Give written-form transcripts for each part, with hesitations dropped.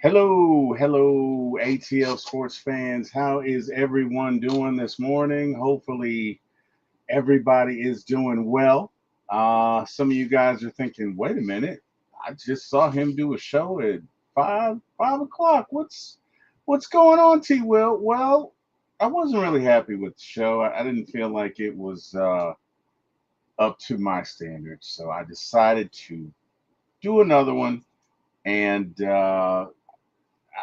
Hello, ATL sports fans. How is everyone doing this morning? Hopefully, everybody is doing well. Some of you guys are thinking, "Wait a minute, I just saw him do a show at five o'clock. What's going on, T. Will?" Well, I wasn't really happy with the show. I didn't feel like it was up to my standards, so I decided to do another one and.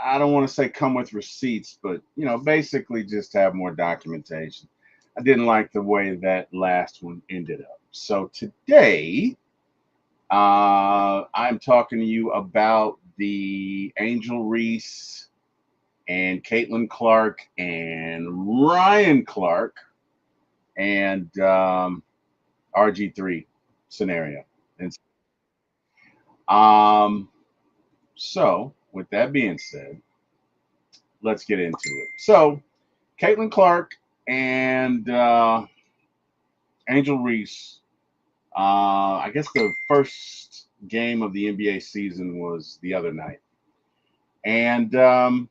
I don't want to say come with receipts, but basically just have more documentation. I didn't like the way that last one ended up. So today, I'm talking to you about the Angel Reese and Caitlin Clark and Ryan Clark and RG3 scenario. And um, so, with that being said, let's get into it. So, Caitlin Clark and Angel Reese. I guess the first game of the NBA season was the other night, and Caitlin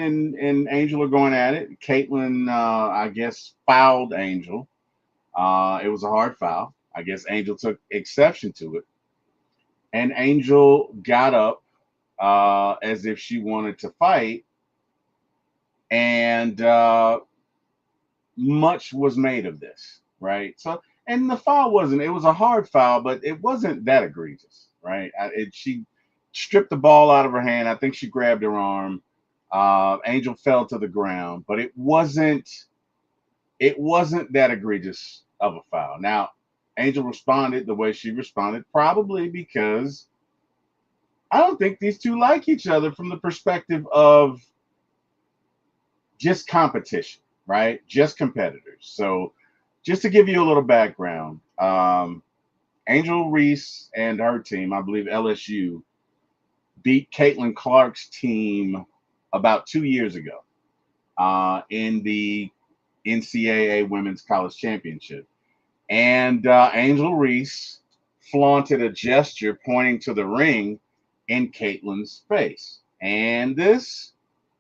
and Angel are going at it. Caitlin, I guess, fouled Angel. It was a hard foul. I guess Angel took exception to it, and Angel got up as if she wanted to fight, and much was made of this, right? So, and the foul wasn't, it was a hard foul, but it wasn't that egregious, right? She stripped the ball out of her hand. I think she grabbed her arm. Angel fell to the ground, but it wasn't that egregious of a foul. Now, Angel responded the way she responded, probably because I don't think these two like each other from the perspective of just competition, right? Just competitors. So, just to give you a little background, Angel Reese and her team, I believe LSU, beat Caitlin Clark's team about 2 years ago in the NCAA Women's College Championship. And Angel Reese flaunted a gesture pointing to the ring in Caitlin's face. And this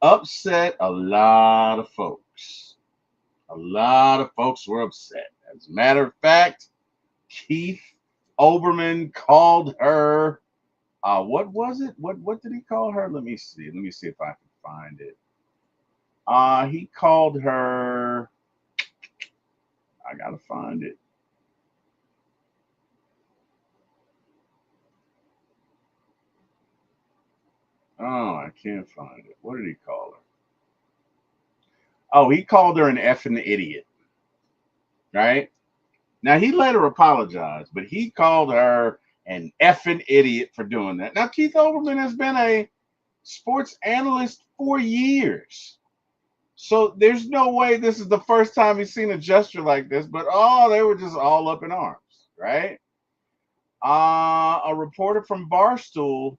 upset a lot of folks. A lot of folks were upset. As a matter of fact, Keith Olbermann called her. What was it? What did he call her? Let me see. Let me see if I can find it. He called her. I gotta find it. Oh, I can't find it. What did he call her? Oh, he called her an effing idiot. Right now, he let her apologize, but he called her an effing idiot for doing that. Now, Keith Olbermann has been a sports analyst for years. So there's no way this is the first time he's seen a gesture like this, but they were just all up in arms, right? A reporter from Barstool,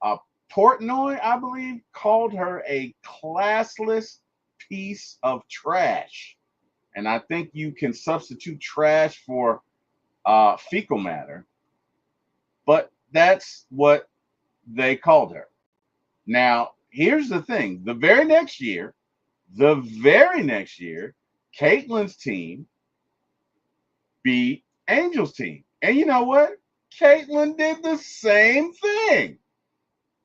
uh, Portnoy, I believe, called her a classless piece of trash. And I think you can substitute trash for fecal matter, but that's what they called her. Now, here's the thing: the very next year, Caitlin's team beat Angel's team. And you know what? Caitlin did the same thing.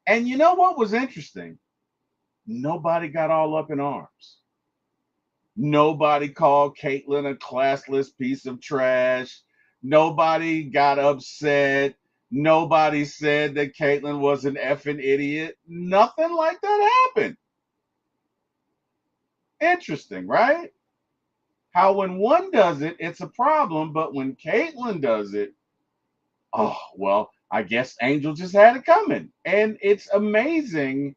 And you know what was interesting? Nobody got all up in arms. Nobody called Caitlin a classless piece of trash. Nobody got upset. Nobody said that Caitlin was an effing idiot. Nothing like that happened. Interesting, right? How when one does it, it's a problem, but when Caitlin does it, oh, well, I guess Angel just had it coming. And it's amazing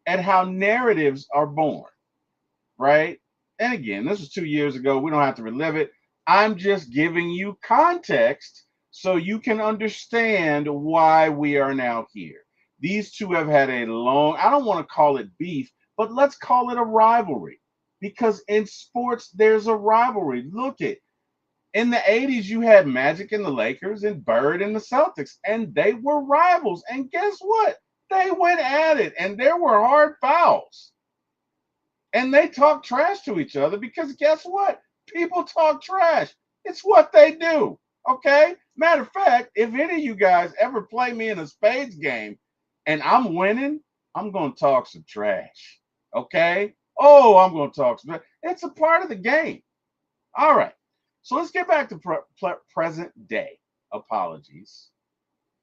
at how narratives are born, right? And again, this was 2 years ago. We don't have to relive it. I'm just giving you context so you can understand why we are now here. These two have had a long, I don't want to call it beef, but let's call it a rivalry. Because in sports, there's a rivalry. Look at in the 80s, you had Magic and the Lakers and Bird and the Celtics, and they were rivals. And guess what? They went at it, and there were hard fouls. And they talked trash to each other because guess what? People talk trash. It's what they do. Okay? Matter of fact, if any of you guys ever play me in a spades game and I'm winning, I'm going to talk some trash. Okay? Oh, I'm going to talk some. It's a part of the game. All right. So let's get back to present day. Apologies.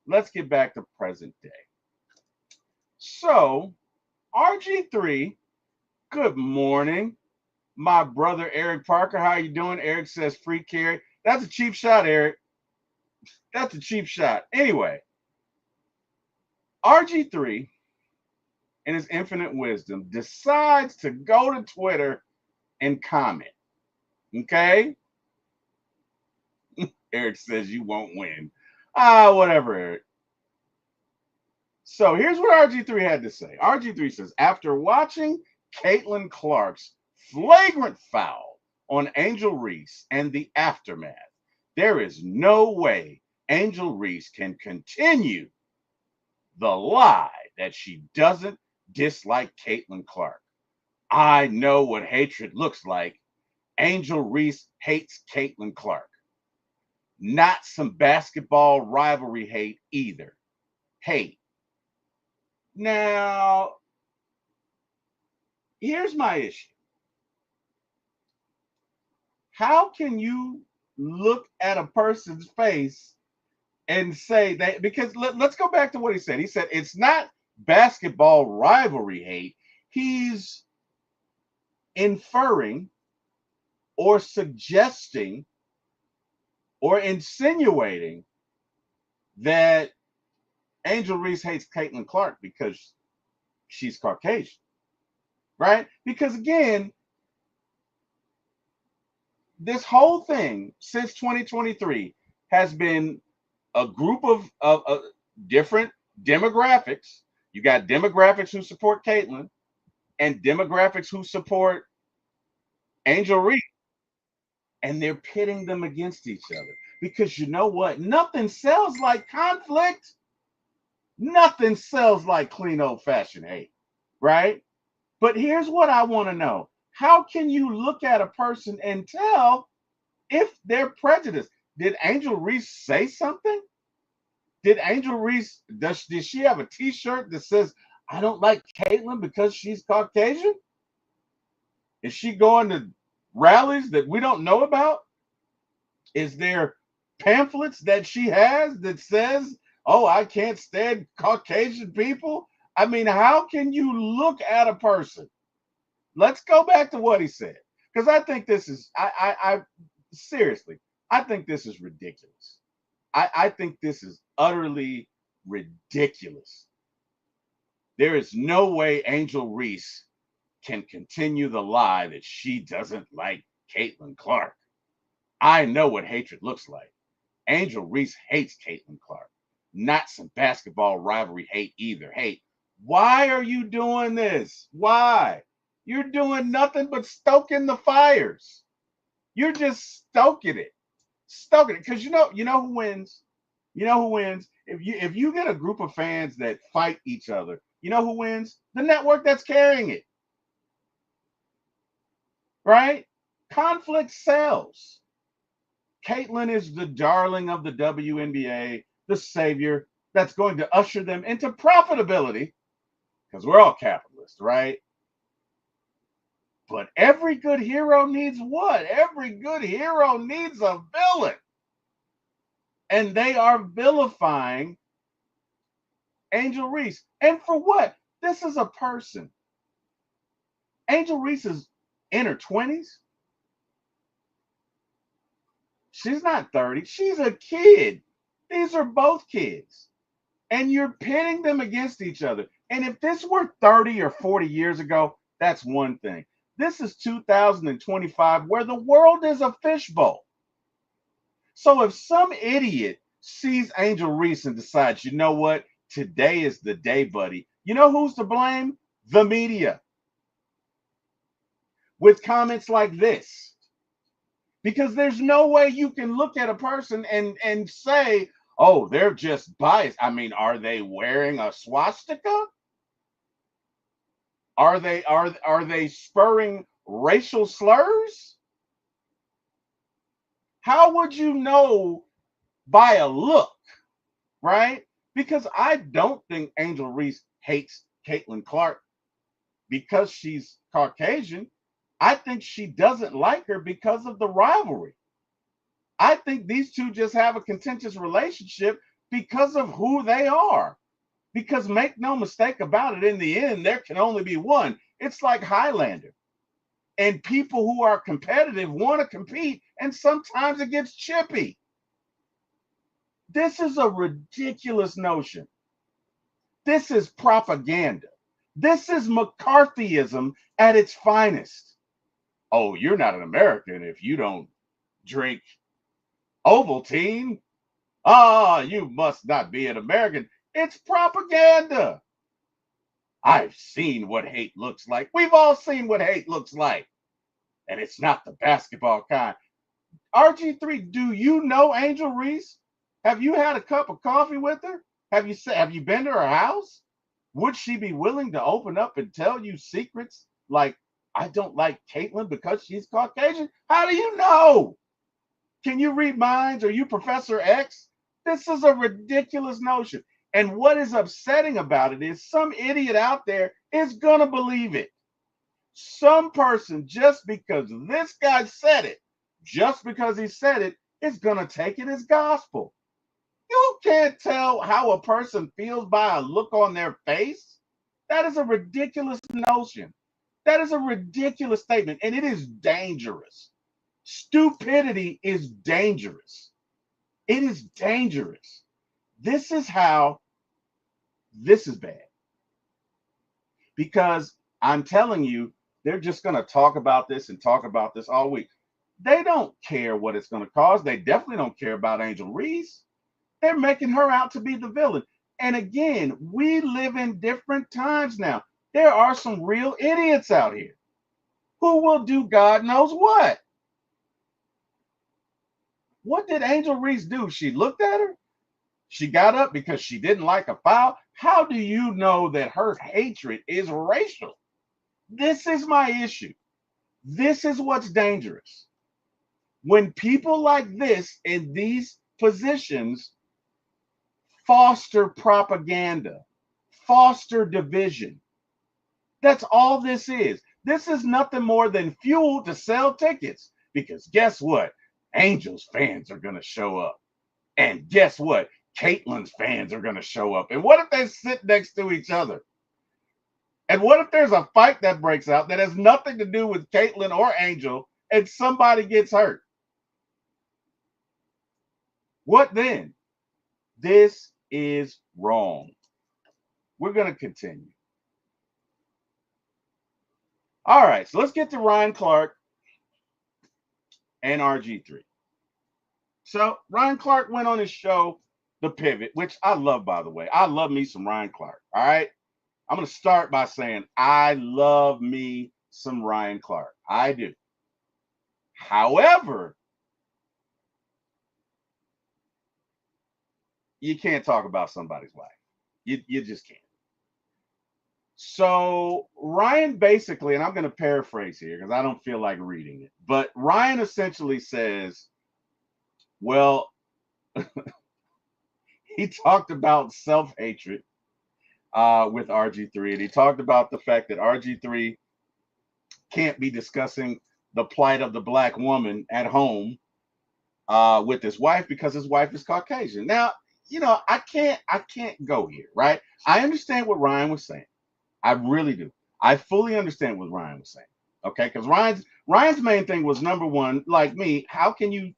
Let's get back to present day. So, RG3, good morning. My brother Eric Parker, how you doing? Eric says free carry. That's a cheap shot, Eric. That's a cheap shot. Anyway, RG3, in his infinite wisdom, decides to go to Twitter and comment. Okay? Eric says you won't win. Whatever, Eric. So here's what RG3 had to say. RG3 says, after watching Caitlin Clark's flagrant foul on Angel Reese and the aftermath, there is no way Angel Reese can continue the lie that she doesn't dislike Caitlin Clark. I know what hatred looks like. Angel Reese hates Caitlin Clark. Not some basketball rivalry hate either. Hate. Now, here's my issue. How can you look at a person's face and say that? Because let's go back to what he said. He said it's not basketball rivalry hate. He's inferring or suggesting or insinuating that Angel Reese hates Caitlin Clark because she's Caucasian, right? Because again, this whole thing since 2023 has been a group of different demographics. You got demographics who support Caitlin and demographics who support Angel Reese, and they're pitting them against each other. Because you know what? Nothing sells like conflict. Nothing sells like clean old-fashioned hate, right? But here's what I want to know. How can you look at a person and tell if they're prejudiced? Did Angel Reese say something? Did Angel Reese, did she have a t-shirt that says, I don't like Caitlin because she's Caucasian? Is she going to rallies that we don't know about? Is there pamphlets that she has that says, oh, I can't stand Caucasian people? I mean, how can you look at a person? Let's go back to what he said. Because I think this is, I seriously, I think this is ridiculous. I think this is utterly ridiculous. There is no way Angel Reese can continue the lie that she doesn't like Caitlin Clark. I know what hatred looks like. Angel Reese hates Caitlin Clark. Not some basketball rivalry hate either. Hey, why are you doing this? Why? You're doing nothing but stoking the fires. You're just stoking it. Stoking it. Because you know who wins? You know who wins? If you get a group of fans that fight each other, you know who wins? The network that's carrying it. Right? Conflict sells. Caitlin is the darling of the WNBA, the savior that's going to usher them into profitability, because we're all capitalists, right? But every good hero needs what? Every good hero needs a villain. And they are vilifying Angel Reese. And for what? This is a person. Angel Reese is in her 20s. She's not 30. She's a kid. These are both kids. And you're pitting them against each other. And if this were 30 or 40 years ago, that's one thing. This is 2025, where the world is a fishbowl. So if some idiot sees Angel Reese and decides, you know what, today is the day, buddy, you know who's to blame? The media. With comments like this. Because there's no way you can look at a person and say, Oh, they're just biased. I mean, are they wearing a swastika? Are they spurring racial slurs? How would you know by a look, right? Because I don't think Angel Reese hates Caitlin Clark because she's Caucasian. I think she doesn't like her because of the rivalry. I think these two just have a contentious relationship because of who they are. Because make no mistake about it, in the end, there can only be one. It's like Highlander. And people who are competitive want to compete, and sometimes it gets chippy. This is a ridiculous notion. This is propaganda. This is McCarthyism at its finest. Oh, you're not an American if you don't drink Ovaltine. Ah, you must not be an American. It's propaganda. I've seen what hate looks like. We've all seen what hate looks like. And it's not the basketball kind. RG3, do you know Angel Reese? Have you had a cup of coffee with her? Have you been to her house? Would she be willing to open up and tell you secrets like I don't like Caitlin because she's Caucasian? How do you know? Can you read minds? Are you Professor X? This is a ridiculous notion. And what is upsetting about it is some idiot out there is going to believe it. Some person, just because this guy said it, just because he said it, is going to take it as gospel. You can't tell how a person feels by a look on their face. That is a ridiculous notion. That is a ridiculous statement, and it is dangerous. Stupidity is dangerous. It is dangerous. This is how this is bad. Because I'm telling you, they're just going to talk about this and talk about this all week. They don't care what it's going to cause. They definitely don't care about Angel Reese. They're making her out to be the villain. And again, we live in different times now. There are some real idiots out here who will do God knows what. What did Angel Reese do? She looked at her. She got up because she didn't like a foul. How do you know that her hatred is racial? This is my issue. This is what's dangerous. When people like this in these positions foster propaganda, foster division. That's all this is. This is nothing more than fuel to sell tickets. Because guess what? Angels fans are going to show up. And guess what? Caitlin's fans are going to show up. And what if they sit next to each other? And what if there's a fight that breaks out that has nothing to do with Caitlin or Angel and somebody gets hurt? What then? This is wrong. We're going to continue. All right, so let's get to Ryan Clark and RG3. So Ryan Clark went on his show, The Pivot, which I love, by the way. I love me some Ryan Clark. All right. I'm going to start by saying I love me some Ryan Clark. I do. However, you can't talk about somebody's wife. You just can't. So Ryan basically, and I'm going to paraphrase here because I don't feel like reading it, but Ryan essentially says, well, he talked about self-hatred with RG3, and he talked about the fact that RG3 can't be discussing the plight of the black woman at home with his wife because his wife is Caucasian. Now, I can't go here, right? I understand what Ryan was saying. I really do. I fully understand what Ryan was saying. Okay, because Ryan's main thing was, number one, like me, how can you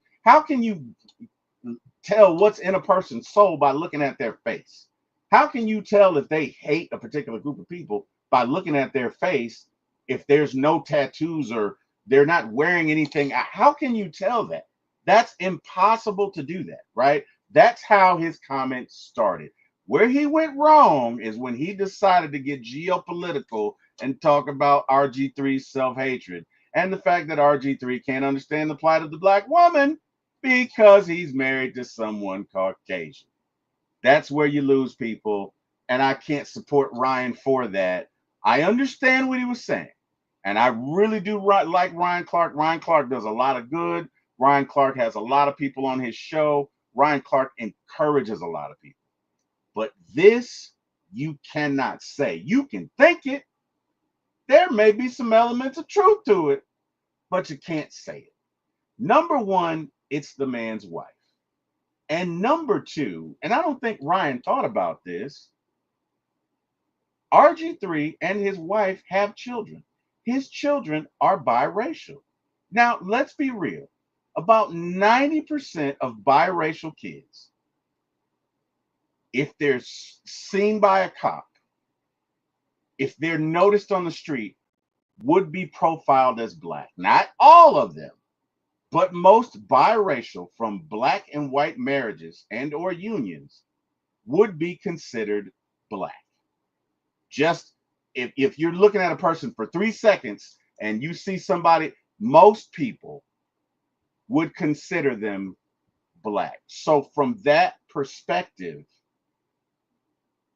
tell what's in a person's soul by looking at their face? How can you tell if they hate a particular group of people by looking at their face if there's no tattoos or they're not wearing anything? How can you tell that? That's impossible to do that, right? That's how his comments started. Where he went wrong is when he decided to get geopolitical and talk about RG3's self-hatred and the fact that RG3 can't understand the plight of the black woman because he's married to someone Caucasian. That's where you lose people. And I can't support Ryan for that. I understand what he was saying. And I really do like Ryan Clark. Ryan Clark does a lot of good. Ryan Clark has a lot of people on his show. Ryan Clark encourages a lot of people. But this, you cannot say. You can think it. There may be some elements of truth to it, but you can't say it. Number one, it's the man's wife. And number two, and I don't think Ryan thought about this, RG3 and his wife have children. His children are biracial. Now, let's be real. About 90% of biracial kids, if they're seen by a cop, if they're noticed on the street, would be profiled as black. Not all of them, but most biracial from black and white marriages and or unions would be considered black. Just if you're looking at a person for 3 seconds and you see somebody, most people would consider them black. So from that perspective,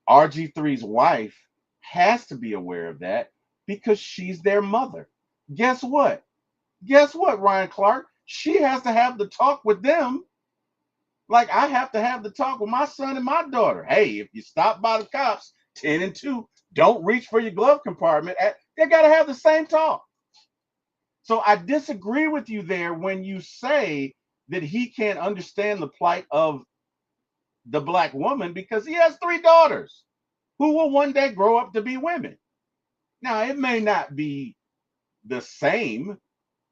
RG3's wife has to be aware of that because she's their mother. Guess what? Guess what, Ryan Clark? She has to have the talk with them. Like I have to have the talk with my son and my daughter. Hey, if you stop by the cops, 10 and 2, don't reach for your glove compartment. They got to have the same talk. So I disagree with you there when you say that he can't understand the plight of the black woman because he has 3 daughters who will one day grow up to be women. Now, it may not be the same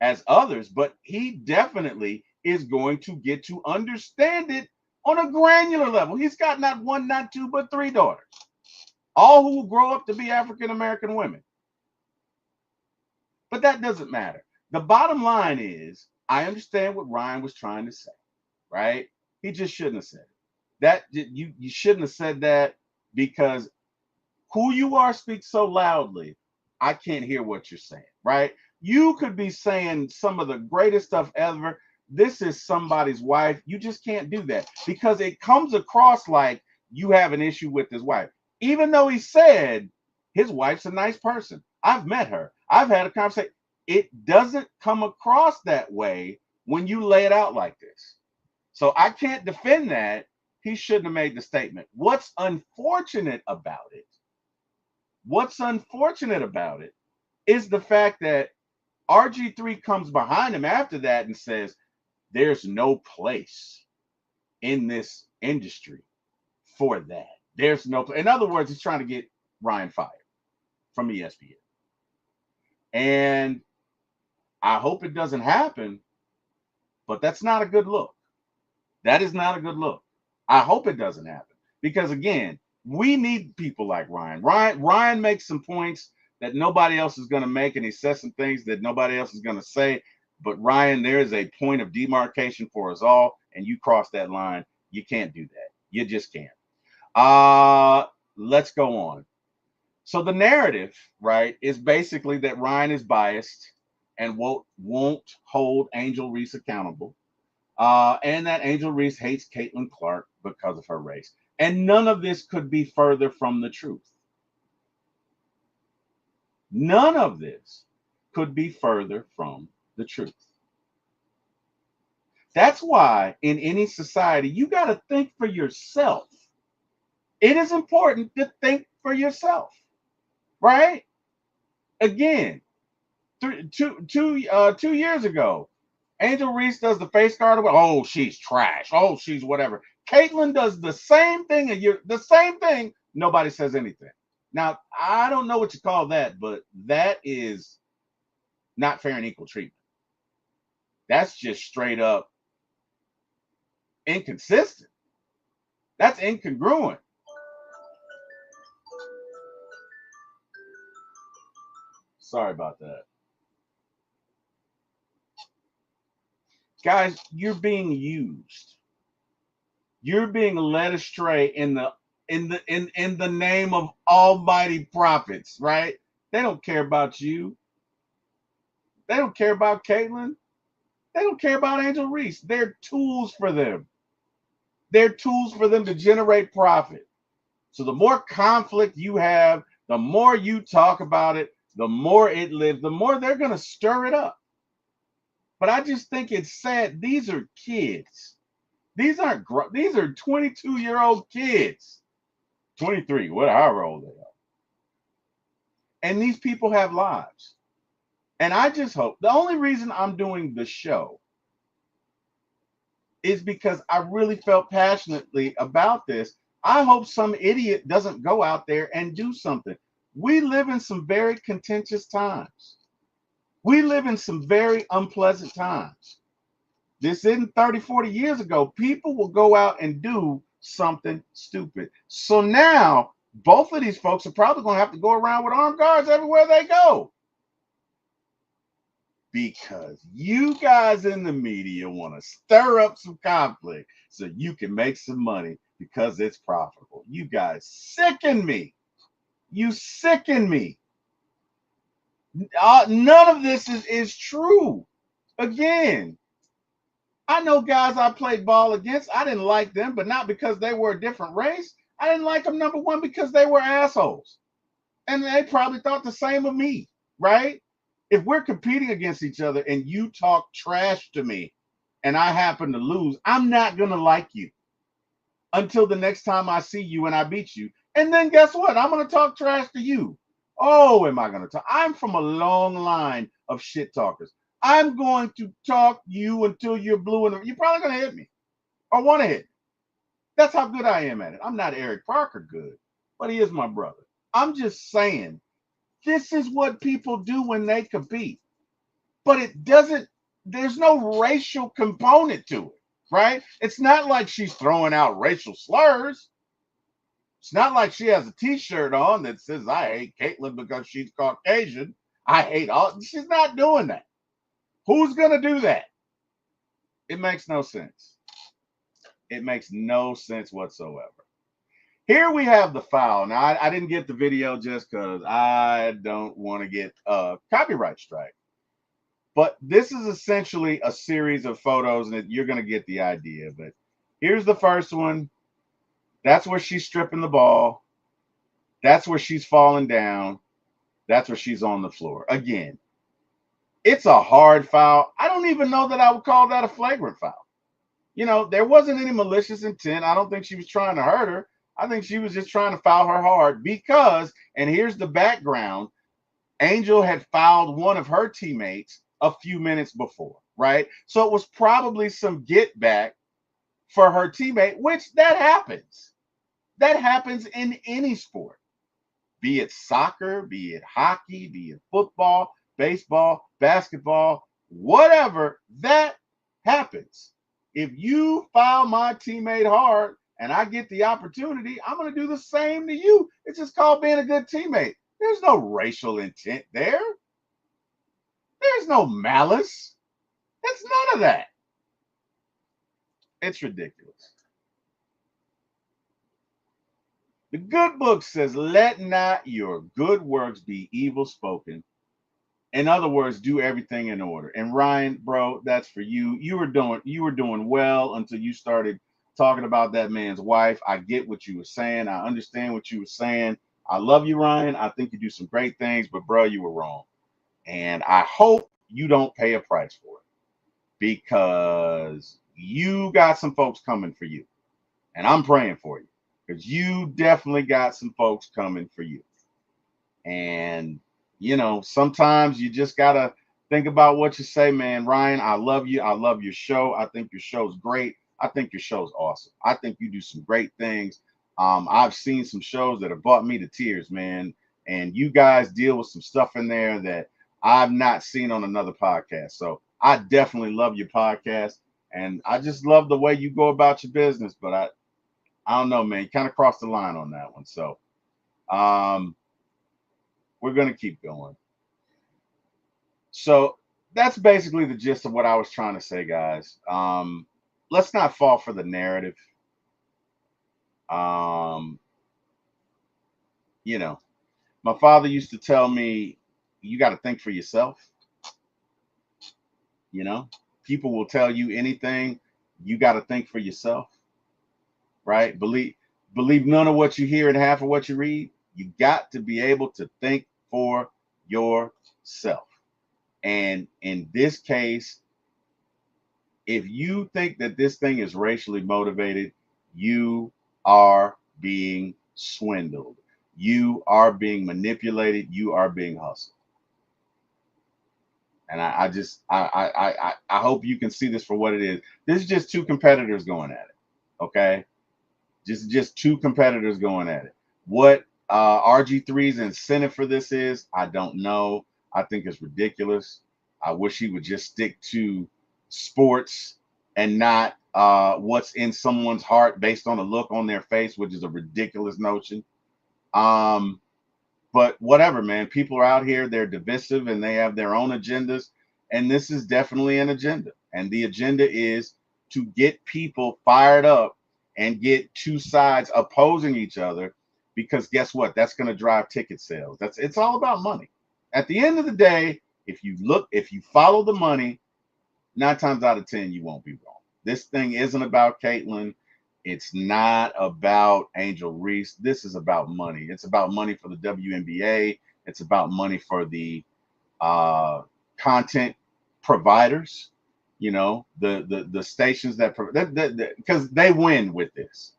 as others, but he definitely is going to get to understand it on a granular level. He's got not one, not two, but 3 daughters, all who will grow up to be African American women. But that doesn't matter. The bottom line is, I understand what Ryan was trying to say, right? He just shouldn't have said it. That you shouldn't have said that because who you are speaks so loudly, I can't hear what you're saying, right? You could be saying some of the greatest stuff ever. This is somebody's wife. You just can't do that because it comes across like you have an issue with his wife. Even though he said his wife's a nice person. I've met her. I've had a conversation. It doesn't come across that way when you lay it out like this. So I can't defend that. He shouldn't have made the statement. What's unfortunate about it is the fact that RG3 comes behind him after that and says, there's no place in this industry for that. There's no place. In other words, he's trying to get Ryan fired from ESPN. And I hope it doesn't happen, but that's not a good look. That is not a good look. I hope it doesn't happen because, again, we need people like Ryan. Ryan makes some points that nobody else is going to make, and he says some things that nobody else is going to say. But Ryan, there is a point of demarcation for us all, and you cross that line. You can't do that. You just can't. Let's go on. So the narrative, right, is basically that Ryan is biased and won't hold Angel Reese accountable, and that Angel Reese hates Caitlin Clark because of her race. And none of this could be further from the truth. None of this could be further from the truth. That's why in any society, you got to think for yourself. It is important to think for yourself, right? Again, 2 years ago, Angel Reese does the face guard. Oh, she's trash. Oh, she's whatever. Caitlin does the same thing, and the same thing. Nobody says anything. Now, I don't know what you call that, but that is not fair and equal treatment. That's just straight up inconsistent. That's incongruent. Sorry about that. Guys, you're being used. You're being led astray in the name of almighty prophets, right? They don't care about you. They don't care about Caitlin. They don't care about Angel Reese. They're tools for them. They're tools for them to generate profit. So the more conflict you have, the more you talk about it, the more it lives, the more they're going to stir it up. But I just think it's sad. These are kids. These aren't these are 22-year-old kids. 23, however old they are. And these people have lives. And I just hope the only reason I'm doing the show is because I really felt passionately about this. I hope some idiot doesn't go out there and do something. We live in some very contentious times. We live in some very unpleasant times. This isn't 30, 40 years ago. People will go out and do something stupid. So now both of these folks are probably going to have to go around with armed guards everywhere they go. Because you guys in the media want to stir up some conflict so you can make some money because it's profitable. You guys sicken me. You sicken me. None of this is true. Again, I know guys I played ball against. I didn't like them, but not because they were a different race. I didn't like them, number one, because they were assholes. And they probably thought the same of me, right? If we're competing against each other and you talk trash to me and I happen to lose, I'm not going to like you until the next time I see you and I beat you. And then guess what? I'm going to talk trash to you. Oh, am I going to talk? I'm from a long line of shit talkers. I'm going to talk you until you're blue and you're probably going to hit me or want to hit me. That's how good I am at it. I'm not Eric Parker good, but he is my brother. I'm just saying, this is what people do when they compete. But it doesn't, there's no racial component to it, right? It's not like she's throwing out racial slurs. It's not like she has a t-shirt on that says, I hate Caitlyn because she's Caucasian. I hate all. She's not doing that. Who's going to do that? It makes no sense. It makes no sense whatsoever. Here we have the foul. Now, I didn't get the video just because I don't want to get a copyright strike. But this is essentially a series of photos, and you're going to get the idea. But here's the first one. That's where she's stripping the ball. That's where she's falling down. That's where she's on the floor. Again, it's a hard foul. I don't even know that I would call that a flagrant foul. You know, there wasn't any malicious intent. I don't think she was trying to hurt her. I think she was just trying to foul her hard because, and here's the background, Angel had fouled one of her teammates a few minutes before, right? So it was probably some get back for her teammate, which that happens. That happens in any sport, be it soccer, be it hockey, be it football, baseball, basketball, whatever, that happens. If you foul my teammate hard and I get the opportunity, I'm going to do the same to you. It's just called being a good teammate. There's no racial intent there. There's no malice. It's none of that. It's ridiculous. The good book says, let not your good works be evil spoken. In other words, do everything in order. And Ryan, bro, that's for you. You were doing well until you started talking about that man's wife. I get what you were saying. I understand what you were saying. I love you, Ryan. I think you do some great things, but bro, you were wrong. And I hope you don't pay a price for it because you got some folks coming for you. And I'm praying for you because you definitely got some folks coming for you. And, you know, sometimes you just got to think about what you say, man. Ryan, I love you. I love your show. I think your show's great. I think your show's awesome. I think you do some great things. I've seen some shows that have brought me to tears, man. And you guys deal with some stuff in there that I've not seen on another podcast. So I definitely love your podcast. And I just love the way you go about your business. But I don't know, man. You kind of crossed the line on that one. So we're going to keep going. So that's basically the gist of what I was trying to say, guys. Let's not fall for the narrative. You know, my father used to tell me, you got to think for yourself. You know, people will tell you anything. You got to think for yourself. right? Believe none of what you hear and half of what you read. You got to be able to think for yourself. And in this case, if you think that this thing is racially motivated, you are being swindled. You are being manipulated. You are being hustled. And I hope you can see this for what it is. This is just two competitors going at it. Okay. Just two competitors going at it. What RG3's incentive for this is, I don't know. I think it's ridiculous. I wish he would just stick to sports and not what's in someone's heart based on a look on their face, which is a ridiculous notion. Um, but whatever, man. People are out here, they're divisive and they have their own agendas. And this is definitely an agenda. And the agenda is to get people fired up and get two sides opposing each other, because guess what? That's going to drive ticket sales. It's all about money. At the end of the day, if you follow the money, 9 times out of 10, you won't be wrong. This thing isn't about Caitlyn. It's not about Angel Reese. This is about money. It's about money for the WNBA. It's about money for the content providers. You know, the stations that because they win with this.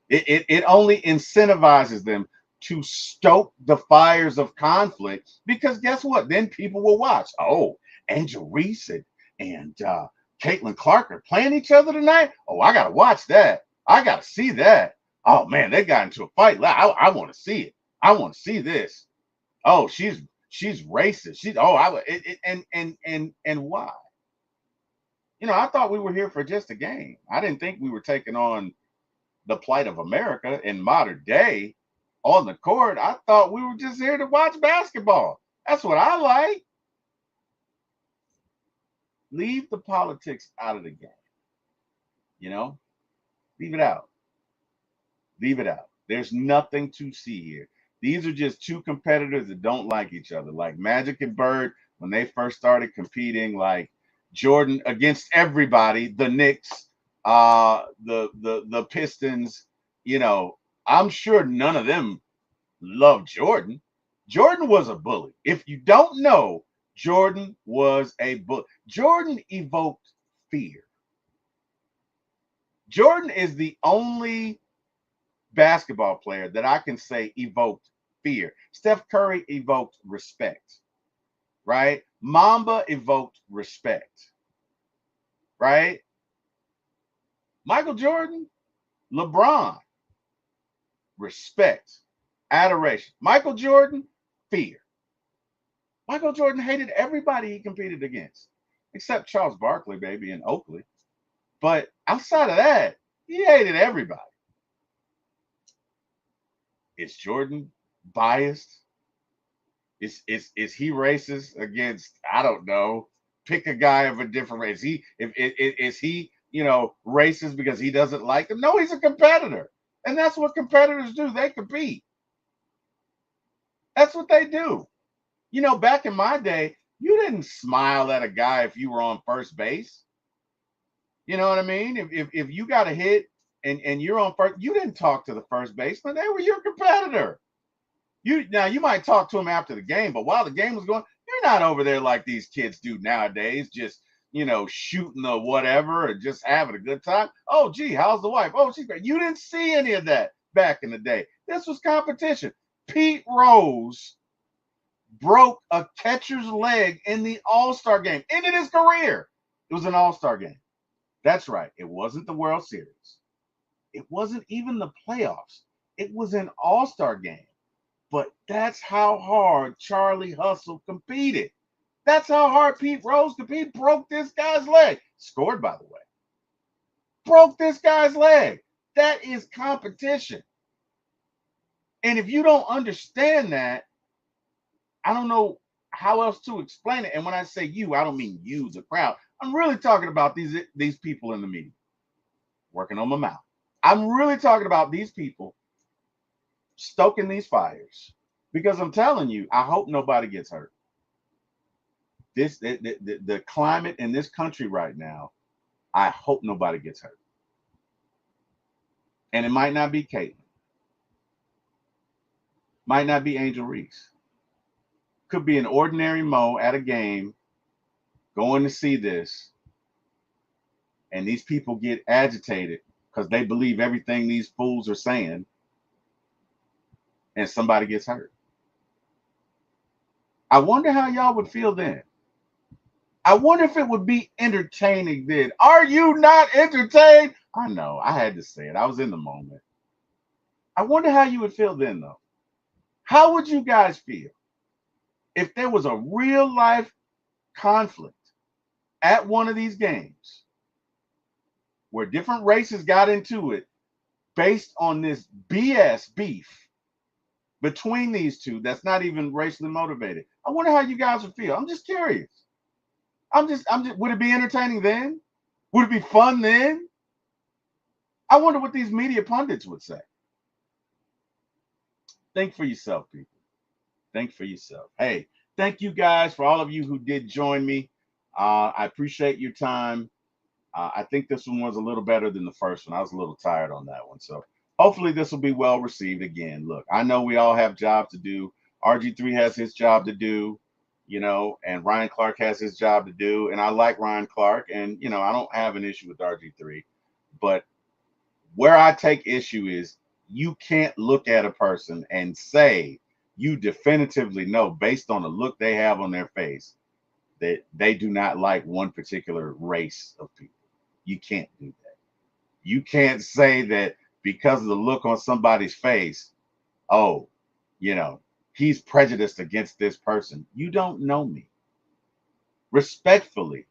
It only incentivizes them to stoke the fires of conflict, because guess what? Then people will watch. Oh, Angel Reese and Caitlin Clark are playing each other tonight. Oh, I gotta watch that. I gotta see that. Oh man, they got into a fight. I want to see it. I want to see this. Oh, she's racist. She's and why? You know, I thought we were here for just a game. I didn't think we were taking on the plight of America in modern day on the court. I thought we were just here to watch basketball. That's what I like. Leave the politics out of the game. You know, leave it out. Leave it out. There's nothing to see here. These are just two competitors that don't like each other. Like Magic and Bird, when they first started competing, like Jordan against everybody, the Knicks, the Pistons, you know, I'm sure none of them love Jordan. Jordan was a bully. If you don't know, Jordan was a bully. Jordan evoked fear. Jordan is the only basketball player that I can say evoked fear. Steph Curry evoked respect, right? Mamba evoked respect, right? Michael Jordan, LeBron, respect, adoration. Michael Jordan, fear. Michael Jordan hated everybody he competed against, except Charles Barkley, baby, and Oakley. But outside of that, he hated everybody. Is Jordan biased? Is he racist against, I don't know, pick a guy of a different race? Is he, you know, racist because he doesn't like them? No, he's a competitor. And that's what competitors do. They compete. That's what they do. You know, back in my day, you didn't smile at a guy if you were on first base. You know what I mean? If you got a hit and you're on first, you didn't talk to the first baseman. They were your competitor. You might talk to him after the game, but while the game was going, you're not over there like these kids do nowadays, just, you know, shooting the whatever and just having a good time. Oh, gee, how's the wife? Oh, she's great. You didn't see any of that back in the day. This was competition. Pete Rose broke a catcher's leg in the All-Star game, ended his career. It was an All-Star game. That's right. It wasn't the World Series. It wasn't even the playoffs. It was an All-Star game. But that's how hard Charlie Hustle competed. That's how hard Pete Rose competed. Broke this guy's leg. Scored, by the way. Broke this guy's leg. That is competition. And if you don't understand that, I don't know how else to explain it. And when I say you, I don't mean you, the crowd. I'm really talking about these people in the media working on my mouth. I'm really talking about these people stoking these fires, because I'm telling you, I hope nobody gets hurt. The climate in this country right now, I hope nobody gets hurt. And it might not be Caitlin. Might not be Angel Reese. Could be an ordinary Mo at a game going to see this, and these people get agitated because they believe everything these fools are saying, and somebody gets hurt. I wonder how y'all would feel then. I wonder if it would be entertaining then. Are you not entertained? I know. I had to say it. I was in the moment. I wonder how you would feel then, though. How would you guys feel if there was a real life conflict at one of these games where different races got into it based on this BS beef between these two that's not even racially motivated? I wonder how you guys would feel. I'm just curious. I'm just, would it be entertaining then? Would it be fun then? I wonder what these media pundits would say. Think for yourself, people. Think for yourself. Hey, thank you guys for all of you who did join me. I appreciate your time. I think this one was a little better than the first one. I was a little tired on that one. So hopefully this will be well received again. Look, I know we all have jobs to do. RG3 has his job to do, and Ryan Clark has his job to do. And I like Ryan Clark, and, I don't have an issue with RG3. But where I take issue is you can't look at a person and say you definitively know based on the look they have on their face that they do not like one particular race of people. You can't do that. You can't say that because of the look on somebody's face, oh, he's prejudiced against this person. You don't know me. Respectfully,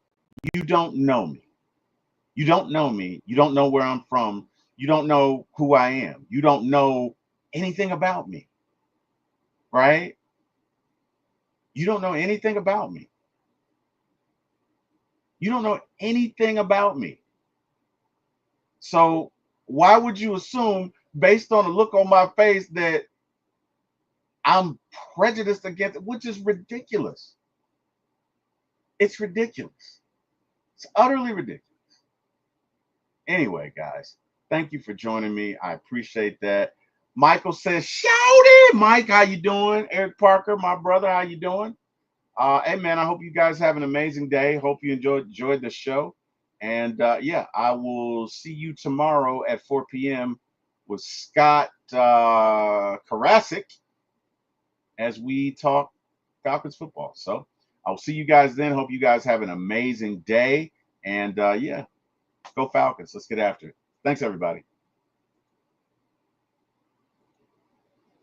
you don't know me. You don't know me. You don't know where I'm from. You don't know who I am. You don't know anything about me, right? You don't know anything about me. You don't know anything about me. So why would you assume, based on the look on my face, that I'm prejudiced against it, which is ridiculous? It's ridiculous. It's utterly ridiculous. Anyway, guys, thank you for joining me. I appreciate that. Michael says, shout it. Mike, how you doing? Eric Parker, my brother, how you doing? Hey, man, I hope you guys have an amazing day. Hope you enjoyed the show. And, yeah, I will see you tomorrow at 4 p.m. with Scott Karasik as we talk Falcons football. So I'll see you guys then. Hope you guys have an amazing day. And, yeah, go Falcons. Let's get after it. Thanks, everybody.